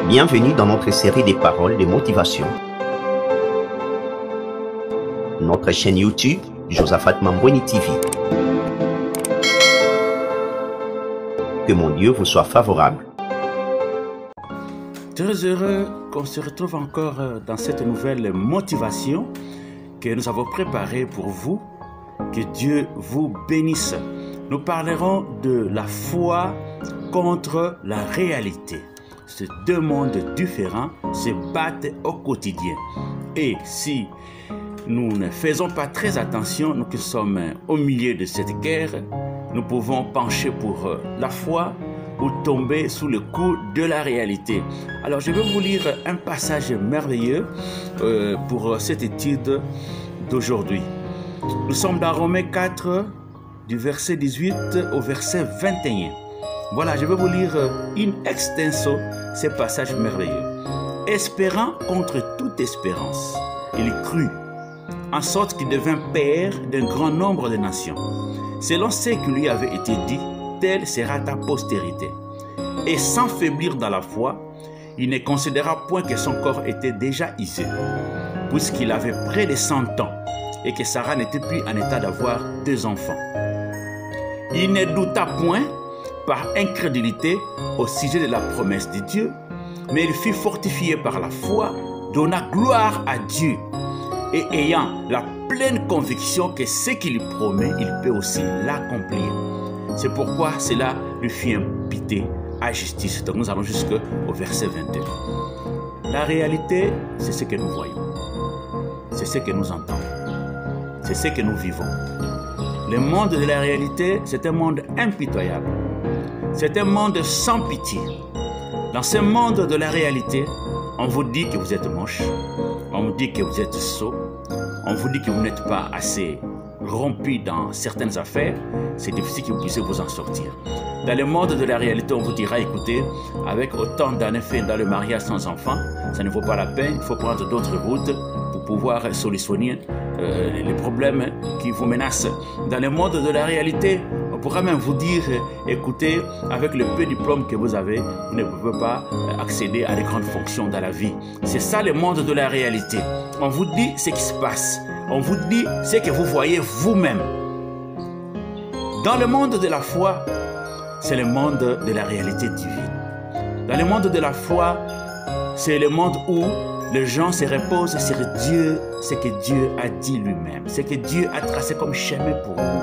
Bienvenue dans notre série des paroles de motivation. Notre chaîne YouTube, Josaphat Mambweni TV. Que mon Dieu vous soit favorable. Très heureux qu'on se retrouve encore dans cette nouvelle motivation que nous avons préparée pour vous. Que Dieu vous bénisse. Nous parlerons de la foi contre la réalité. Ces deux mondes différents se battent au quotidien. Et si nous ne faisons pas très attention, nous qui sommes au milieu de cette guerre, nous pouvons pencher pour la foi ou tomber sous le coup de la réalité. Alors je vais vous lire un passage merveilleux pour cette étude d'aujourd'hui. Nous sommes dans Romains 4, du verset 18 au verset 21. Voilà, je vais vous lire in extenso ces passages merveilleux. Espérant contre toute espérance, il crut, en sorte qu'il devint père d'un grand nombre de nations. Selon ce qui lui avait été dit, telle sera ta postérité. Et sans faiblir dans la foi, il ne considéra point que son corps était déjà usé, puisqu'il avait près de 100 ans, et que Sarah n'était plus en état d'avoir 2 enfants. Il ne douta point, par incrédulité, au sujet de la promesse de Dieu, mais il fut fortifié par la foi, donna gloire à Dieu, et ayant la pleine conviction que ce qu'il promet, il peut aussi l'accomplir. C'est pourquoi cela lui fut imputé à justice. Donc nous allons jusqu'au verset 22. La réalité, c'est ce que nous voyons. C'est ce que nous entendons. C'est ce que nous vivons. Le monde de la réalité, c'est un monde impitoyable. C'est un monde sans pitié. Dans ce monde de la réalité, on vous dit que vous êtes moche, on vous dit que vous êtes sot, on vous dit que vous n'êtes pas assez rompu dans certaines affaires, c'est difficile que vous puissiez vous en sortir. Dans le monde de la réalité, on vous dira, écoutez, avec autant d'années faites dans le mariage sans enfant, ça ne vaut pas la peine, il faut prendre d'autres routes pour pouvoir solutionner les problèmes qui vous menacent. Dans le monde de la réalité, on pourra même vous dire, écoutez, avec le peu de diplôme que vous avez, vous ne pouvez pas accéder à des grandes fonctions dans la vie. C'est ça le monde de la réalité. On vous dit ce qui se passe. On vous dit ce que vous voyez vous-même. Dans le monde de la foi, c'est le monde de la réalité divine. Dans le monde de la foi, c'est le monde où les gens se reposent sur Dieu, ce que Dieu a dit lui-même, ce que Dieu a tracé comme chemin pour nous.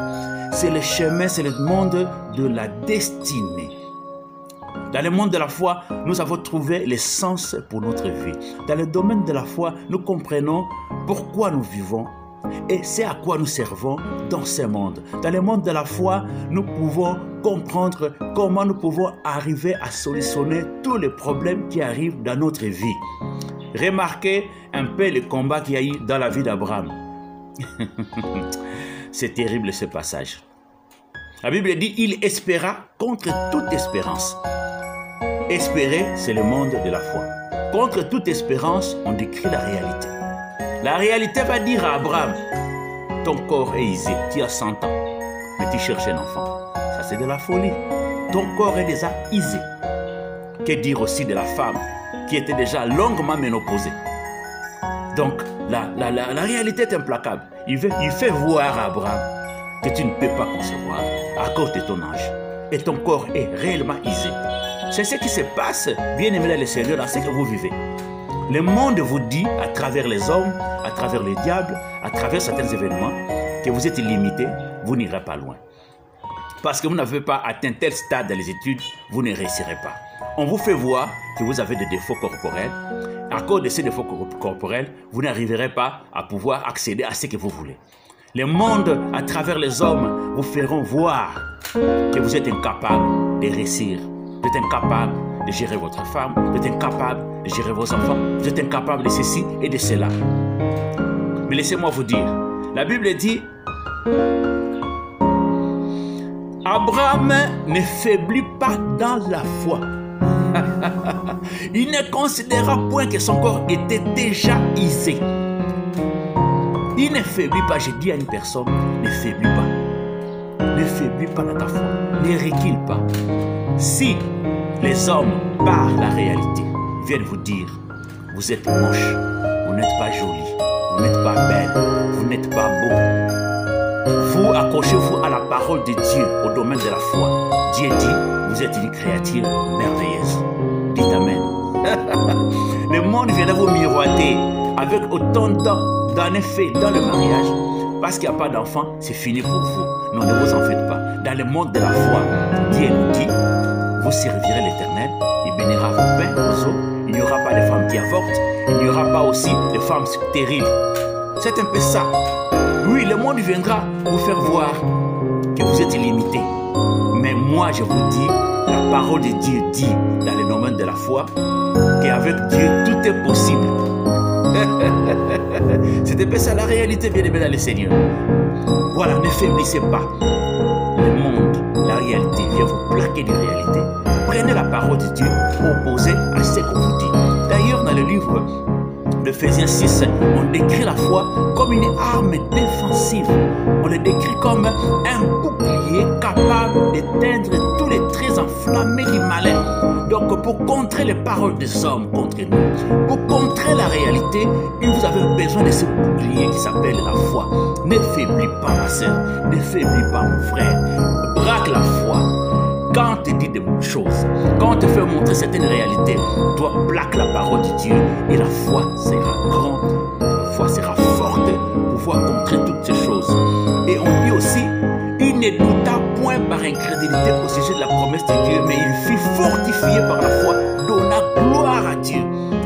C'est le chemin, c'est le monde de la destinée. Dans le monde de la foi, nous avons trouvé le sens pour notre vie. Dans le domaine de la foi, nous comprenons pourquoi nous vivons et c'est à quoi nous servons dans ce monde. Dans le monde de la foi, nous pouvons comprendre comment nous pouvons arriver à solutionner tous les problèmes qui arrivent dans notre vie. Remarquez un peu le combat qu'il y a eu dans la vie d'Abraham. C'est terrible ce passage. La Bible dit, il espéra contre toute espérance. Espérer, c'est le monde de la foi. Contre toute espérance, on décrit la réalité. La réalité va dire à Abraham, ton corps est usé, tu as 100 ans, mais tu cherches un enfant. Ça, c'est de la folie. Ton corps est déjà usé. Que dire aussi de la femme qui était déjà longuement ménopausée? Donc, la réalité est implacable. Il fait voir à Abraham que tu ne peux pas concevoir à cause de ton âge. Et ton corps est réellement usé. C'est ce qui se passe, bien aimé dans le Seigneur, dans ce que vous vivez. Le monde vous dit, à travers les hommes, à travers les diables, à travers certains événements, que vous êtes limité, vous n'irez pas loin. Parce que vous n'avez pas atteint tel stade dans les études, vous ne réussirez pas. On vous fait voir que vous avez des défauts corporels. À cause de ces défauts corporels, vous n'arriverez pas à pouvoir accéder à ce que vous voulez. Le monde, à travers les hommes, vous feront voir que vous êtes incapable de réussir. Vous êtes incapable de gérer votre femme, vous êtes incapable de gérer vos enfants, vous êtes incapable de ceci et de cela. Mais laissez-moi vous dire, la Bible dit, Abraham ne faiblit pas dans la foi. Il ne considéra point que son corps était déjà usé. Il ne faiblit pas, je dis à une personne, ne faiblis pas. Ne faiblis pas dans ta foi, ne recule pas. Si les hommes, par la réalité, viennent vous dire, vous êtes moche, vous n'êtes pas joli, vous n'êtes pas belle, vous n'êtes pas beau. Vous accrochez-vous à la parole de Dieu au domaine de la foi. Dieu dit, vous êtes une créature merveilleuse. Dites Amen. Le monde viendra vous miroiter avec autant d'en effet dans le mariage. Parce qu'il n'y a pas d'enfant, c'est fini pour vous. Non, ne vous en faites pas. Dans le monde de la foi, Dieu nous dit, vous servirez l'Éternel, il bénira vos pains, vos os. Il n'y aura pas de femmes qui avortent, il n'y aura pas aussi de femmes stériles. C'est un peu ça. Oui, le monde viendra vous faire voir que vous êtes limité. Mais moi, je vous dis, la parole de Dieu dit dans le domaine de la foi qu'avec Dieu, tout est possible. C'est un peu ça la réalité, bien aimé dans le Seigneur. Voilà, ne faiblissez pas. Le monde, la réalité vient vous plaquer de réalité. Prenez la parole de Dieu opposée à ce qu'on vous dit. D'ailleurs, dans le livre d'Éphésiens 6, on décrit la foi comme une arme défensive. On le décrit comme un bouclier capable d'éteindre tous les traits enflammés du malin. Donc, pour contrer les paroles des hommes contre nous, pour contrer la réalité, vous avez besoin de ce bouclier qui s'appelle la foi. Ne faiblis pas, ma soeur, ne faiblis pas, mon frère. Braque la foi. Quand on te dit de choses, quand on te fait montrer certaines réalités, toi plaque la parole de Dieu et la foi sera grande, la foi sera forte pour pouvoir contrer toutes ces choses. Et on dit aussi, il ne douta point par incrédulité au sujet de la promesse de Dieu, mais il fut fortifié par la foi, donna gloire à Dieu.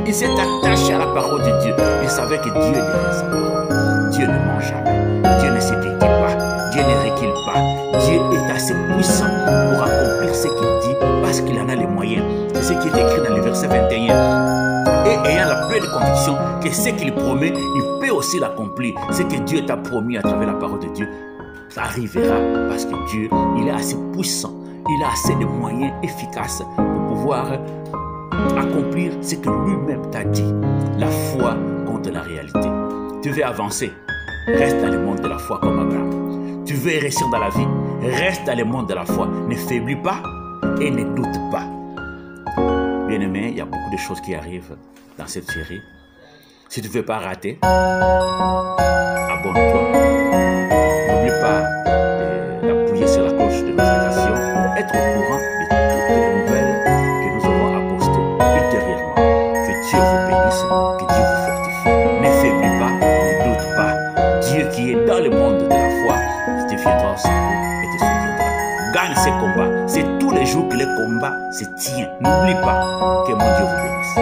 Il s'est attaché à la parole de Dieu. Il savait que Dieu dirait sa parole. Dieu ne ment jamais. Dieu ne se dédie pas. Dieu ne recule pas. Dieu est assez puissant pour accomplir ce qu'il dit parce qu'il en a les moyens. C'est ce qui est écrit dans le verset 21. Et ayant la pleine conviction que ce qu'il promet, il peut aussi l'accomplir. Ce que Dieu t'a promis à travers la parole de Dieu, ça arrivera parce que Dieu, il est assez puissant. Il a assez de moyens efficaces pour pouvoir accomplir ce que lui-même t'a dit. La foi contre la réalité. Tu veux avancer, reste dans le monde de la foi comme Abraham. Tu veux réussir dans la vie, reste dans le monde de la foi. Ne faiblis pas et ne doute pas. Bien-aimé, il y a beaucoup de choses qui arrivent dans cette série. Si tu ne veux pas rater, abonne-toi. N'oublie pas d'appuyer sur la cloche de notification pour être au courant de toutes les nouvelles que nous aurons à poster ultérieurement. Que Dieu vous bénisse, que Dieu vous fortifie. Ne faiblis pas, ne doute pas. Dieu qui est dans le monde de la foi, il te viendra au secours et te soutiendra. Gagne ces combats. C'est tous les jours que les combats se tiennent. N'oublie pas que mon Dieu vous bénisse.